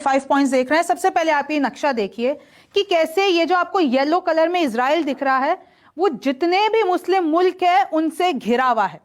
5 points देख रहे हैं। सबसे पहले आप ये नक्शा देखिए कि कैसे ये जो आपको येलो कलर में इजराइल दिख रहा है वो जितने भी मुस्लिम मुल्क है उनसे घिरा हुआ है।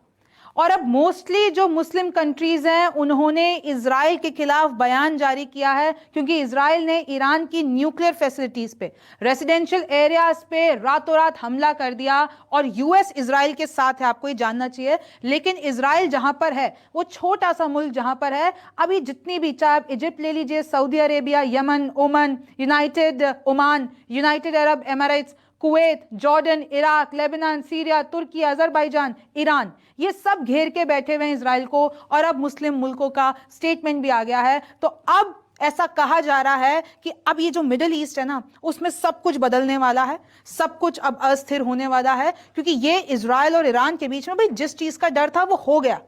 और अब मोस्टली जो मुस्लिम कंट्रीज हैं उन्होंने इजराइल के खिलाफ बयान जारी किया है, क्योंकि इजराइल ने ईरान की न्यूक्लियर फैसिलिटीज पे, रेसिडेंशियल एरियाज पे रातों रात हमला कर दिया। और यूएस इजराइल के साथ है, आपको ये जानना चाहिए। लेकिन इजराइल जहां पर है वो छोटा सा मुल्क जहां पर है, अभी जितनी भी, चाहे आप इजिप्ट ले लीजिए, Saudi Arabia, Yemen, Oman, United Arab Emirates, Kuwait, Jordan, Iraq, Lebanon, Syria, Turkey, Azerbaijan, Iran, ये सब घेर के बैठे हुए हैं इजराइल को। और अब मुस्लिम मुल्कों का स्टेटमेंट भी आ गया है। तो अब ऐसा कहा जा रहा है कि अब ये जो मिडिल ईस्ट है ना, उसमें सब कुछ बदलने वाला है, सब कुछ अब अस्थिर होने वाला है, क्योंकि ये इजराइल और ईरान के बीच में भाई जिस चीज का डर था वो हो गया।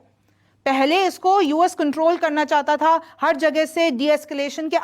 पहले इसको यूएस कंट्रोल करना चाहता था हर जगह से डी एस्केलेशन के,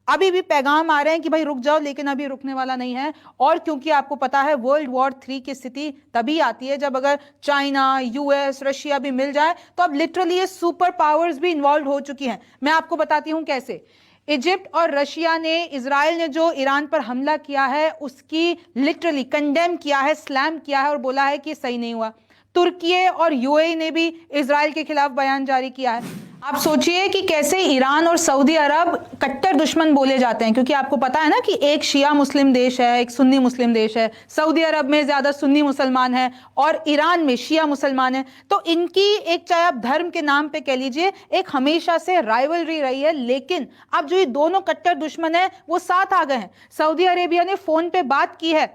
अभी भी पैगाम आ रहे हैं कि भाई रुक जाओ, लेकिन अभी रुकने वाला नहीं है। और क्योंकि आपको पता है वर्ल्ड वॉर 3 की स्थिति तभी आती है जब अगर चाइना, यूएस, रशिया भी मिल जाए, तो अब लिटरली ये सुपर पावर्स भी इन्वॉल्व हो चुकी हैं। मैं आपको बताती हूं कैसे। इजिप्ट और रशिया ने, इजराइल ने जो ईरान पर हमला किया है उसकी लिटरली कंडेम किया है, स्लैम किया है और बोला है कि सही नहीं हुआ। तुर्की और यूएई ने भी इजराइल के खिलाफ बयान जारी किया है। आप सोचिए कि कैसे ईरान और सऊदी अरब कट्टर दुश्मन बोले जाते हैं, क्योंकि आपको पता है ना कि एक शिया मुस्लिम देश है, एक सुन्नी मुस्लिम देश है। सऊदी अरब में ज्यादा सुन्नी मुसलमान है और ईरान में शिया मुसलमान है। तो इनकी एक, चाहे आप धर्म के नाम पे कह लीजिए, एक हमेशा से राइवलरी रही है। लेकिन अब जो ये दोनों कट्टर दुश्मन है वो साथ आ गए हैं। सऊदी अरेबिया ने फोन पे बात की है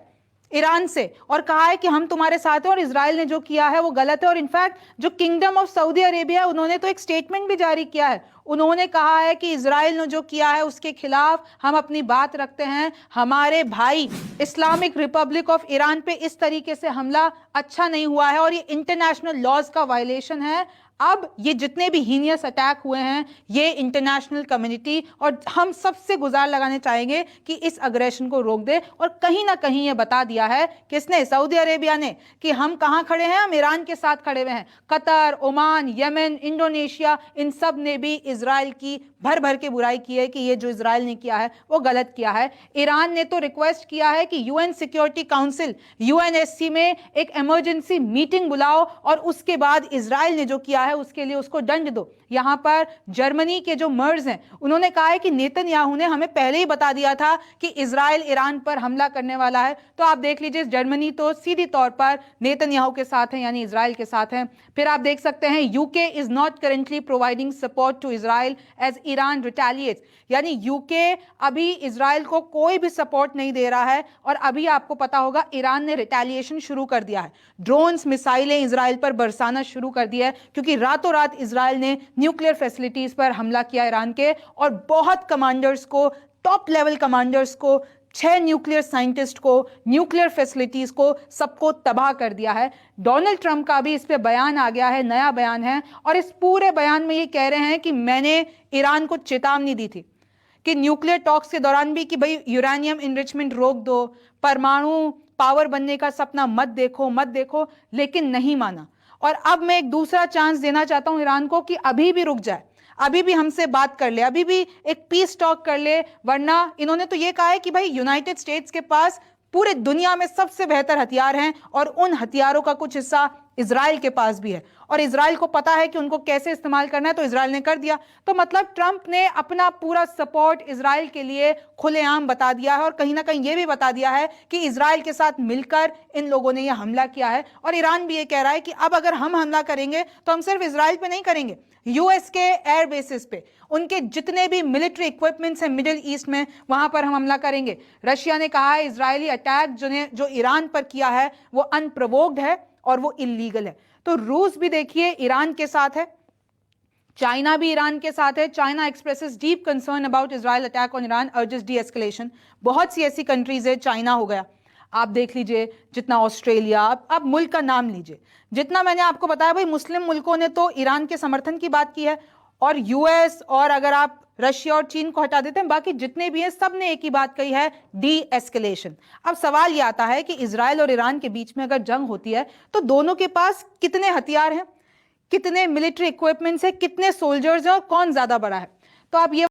ईरान से और कहा है कि हम तुम्हारे साथ हैं और इजराइल ने जो किया है वो गलत है। और इनफैक्ट जो किंगडम ऑफ सऊदी अरेबिया, उन्होंने तो एक स्टेटमेंट भी जारी किया है। उन्होंने कहा है कि इजराइल ने जो किया है उसके खिलाफ हम अपनी बात रखते हैं। हमारे भाई इस्लामिक रिपब्लिक ऑफ ईरान पे इस तरीके से हमला अच्छा नहीं हुआ है और ये इंटरनेशनल लॉज का वायलेशन है। अब ये जितने भी हीनियस अटैक हुए हैं, ये इंटरनेशनल कम्युनिटी और हम सबसे गुजार लगाने चाहेंगे कि इस अग्रेशन को रोक दे। और कहीं ना कहीं ये बता दिया है किसने, सऊदी अरेबिया ने, कि हम कहां खड़े हैं, हम ईरान के साथ खड़े हुए हैं। कतर, ओमान, यमन, इंडोनेशिया, इन सब ने भी इजराइल की भर भर के बुराई की है कि ये जो इजराइल ने किया है वो गलत किया है। ईरान ने तो रिक्वेस्ट किया है कि यूएन सिक्योरिटी काउंसिल, यूएनएससी में एक इमरजेंसी मीटिंग बुलाओ और उसके बाद इजराइल ने जो किया है उसके लिए उसको दंड दो। यहां पर जर्मनी के जो मर्ज हैं उन्होंने कहा है कि नेतन्याहू ने हमें पहले ही बता दिया था कि इजराइल ईरान पर हमला करने वाला है। तो आप देख लीजिए, जर्मनी तो सीधी तौर पर नेतन्याहू के साथ है, यानी इजराइल के साथ है। फिर आप देख सकते हैं UK is not currently providing support to Israel as Iran retaliates, यानी यूके अभी इजराइल को कोई भी सपोर्ट नहीं दे रहा है। और अभी आपको पता होगा ईरान ने रिटेलिएशन शुरू कर दिया है, ड्रोन्स, मिसाइलें इजराइल पर बरसाना शुरू कर दिया है, क्योंकि रातों रात इजराइल ने न्यूक्लियर फैसिलिटीज पर हमला किया ईरान के। और बहुत कमांडर्स को, टॉप लेवल कमांडर्स को, 6 न्यूक्लियर साइंटिस्ट को, न्यूक्लियर फैसिलिटीज को, सबको तबाह कर दिया है। डोनाल्ड ट्रंप का भी इस पे बयान आ गया है, नया बयान है। और इस पूरे बयान में ये कह रहे हैं कि मैंने ईरान को चेतावनी दी थी कि न्यूक्लियर टॉक्स के दौरान भी कि भाई यूरेनियम इनरिचमेंट रोक दो, परमाणु पावर बनने का सपना मत देखो, लेकिन नहीं माना। और अब मैं एक दूसरा चांस देना चाहता हूं ईरान को कि अभी भी रुक जाए, अभी भी हमसे बात कर ले, अभी भी एक पीस टॉक कर ले। वरना इन्होंने तो ये कहा है कि भाई यूनाइटेड स्टेट्स के पास पूरे दुनिया में सबसे बेहतर हथियार हैं और उन हथियारों का कुछ हिस्सा इजराइल के पास भी है और इजराइल को पता है कि उनको कैसे इस्तेमाल करना है, तो इजराइल ने कर दिया। तो मतलब ट्रंप ने अपना पूरा सपोर्ट इजराइल के लिए खुलेआम बता दिया है और कहीं ना कहीं ये भी बता दिया है कि इजराइल के साथ मिलकर इन लोगों ने यह हमला किया है। और ईरान भी ये कह रहा है कि अब अगर हम हमला करेंगे तो हम सिर्फ इजराइल पे नहीं करेंगे, यूएस के एयर बेसिस पे, उनके जितने भी मिलिट्री इक्विपमेंट्स हैं मिडिल ईस्ट में, वहां पर हम हमला करेंगे। रशिया ने कहा है इजरायली अटैक जो ईरान पर किया है वो अनप्रोवोक्ड है और वो इलीगल है। तो रूस भी देखिए ईरान के साथ है, चाइना भी ईरान के साथ है। China expresses deep concern about Israel attack on Iran, urges D escalation. बहुत सी ऐसी कंट्रीज है, चाइना हो गया, आप देख लीजिए, जितना ऑस्ट्रेलिया, आप मुल्क का नाम लीजिए, जितना मैंने आपको बताया भाई मुस्लिम मुल्कों ने तो ईरान के समर्थन की बात की है। और यूएस, और अगर आप रशिया और चीन को हटा देते हैं, बाकी जितने भी हैं सब ने एक ही बात कही है, डी एस्केलेशन। अब सवाल यह आता है कि इजराइल और ईरान के बीच में अगर जंग होती है तो दोनों के पास कितने हथियार हैं, कितने मिलिट्री इक्विपमेंट्स हैं, कितने सोल्जर्स हैं और कौन ज्यादा बड़ा है। तो आप ये